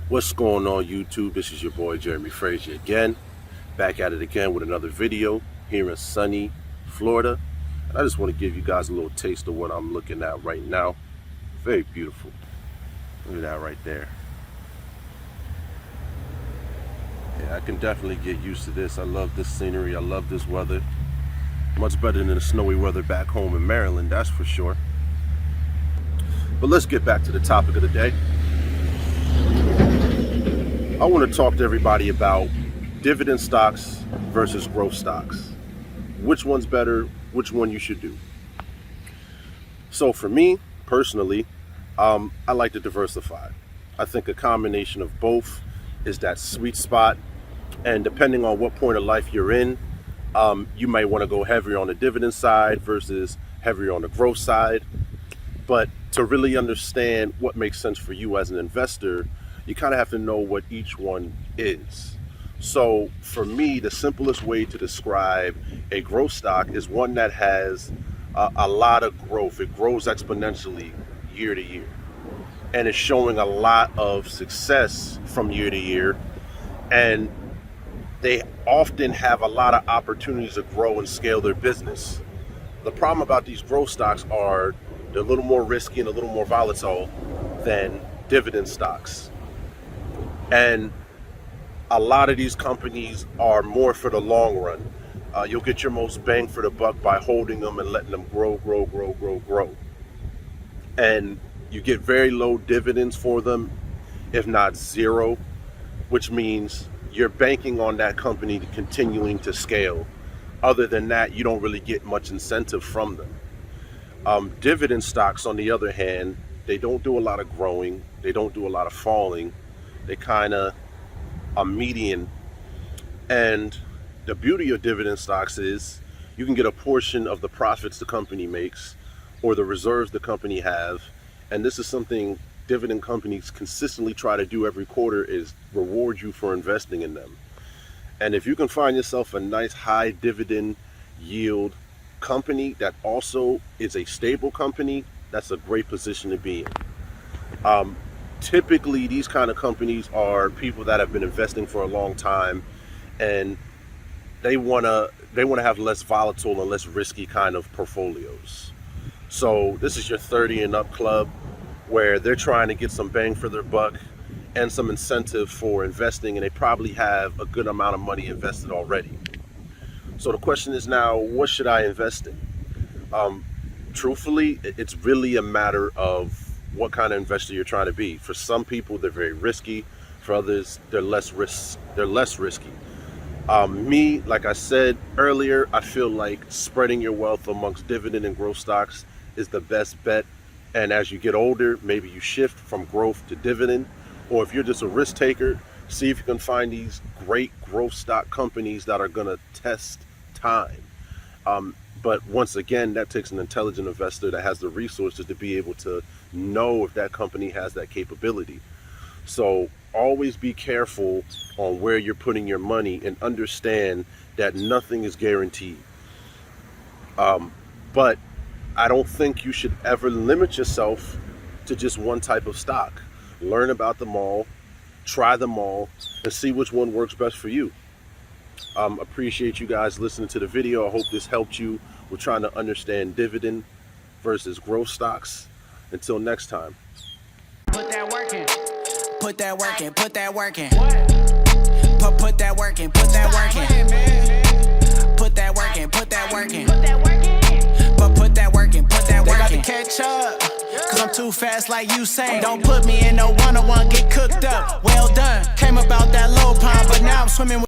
What's going on YouTube? This is your boy Jeremy Frazier again, back at it again with another video here in sunny Florida. And I just want to give you guys a little taste of what I'm looking at right now. Very beautiful. Look at that right there. Yeah, I can definitely get used to this. I love this scenery. I love this weather. Much better than the snowy weather back home in Maryland, that's for sure. But let's get back to the topic of the day. I want to talk to everybody about dividend stocks versus growth stocks. Which one's better, which one you should do. So for me, personally, I like to diversify. I think a combination of both is that sweet spot. And depending on what point of life you're in, you might want to go heavier on the dividend side versus heavier on the growth side. But to really understand what makes sense for you as an investor, you kind of have to know what each one is. So for me, the simplest way to describe a growth stock is one that has a lot of growth. It grows exponentially year to year, and it's showing a lot of success from year to year. And they often have a lot of opportunities to grow and scale their business. The problem about these growth stocks are they're a little more risky and a little more volatile than dividend stocks. And a lot of these companies are more for the long run. You'll get your most bang for the buck by holding them and letting them grow. And you get very low dividends for them, if not zero, which means you're banking on that company continuing to scale. Other than that, you don't really get much incentive from them. Dividend stocks, on the other hand, they don't do a lot of growing. They don't do a lot of falling. They kind of are median. And the beauty of dividend stocks is you can get a portion of the profits the company makes or the reserves the company have. And this is something dividend companies consistently try to do every quarter, is reward you for investing in them. And if you can find yourself a nice high dividend yield company that also is a stable company, that's a great position to be in. Typically, these kind of companies are people that have been investing for a long time, and they want to have less volatile and less risky kind of portfolios. So this is your 30 and up club, where they're trying to get some bang for their buck and some incentive for investing, and they probably have a good amount of money invested already. So the question is now, what should I invest in? Truthfully, it's really a matter of what kind of investor you're trying to be. For some people, they're very risky. For others, they're less risky. Me, like I said earlier, I feel like spreading your wealth amongst dividend and growth stocks is the best bet. And as you get older, maybe you shift from growth to dividend. Or if you're just a risk taker, see if you can find these great growth stock companies that are going to test time. But once again, that takes an intelligent investor that has the resources to be able to know if that company has that capability. So always be careful on where you're putting your money and understand that nothing is guaranteed. But I don't think you should ever limit yourself to just one type of stock. Learn about them all, try them all, and see which one works best for you. Appreciate you guys listening to the video. I hope this helped you with trying to understand dividend versus growth stocks. Until next time. Put that work in. Put that work in, put that work in. What? Put that work in, put that work in. Put that work in, put that work in. Put that work in. Put that work in, put that They work got in. to catch up. Cause I'm too fast like Usain. Don't put me in no one-on-one, get cooked up. Well done, came about that low pond, but now I'm swimming with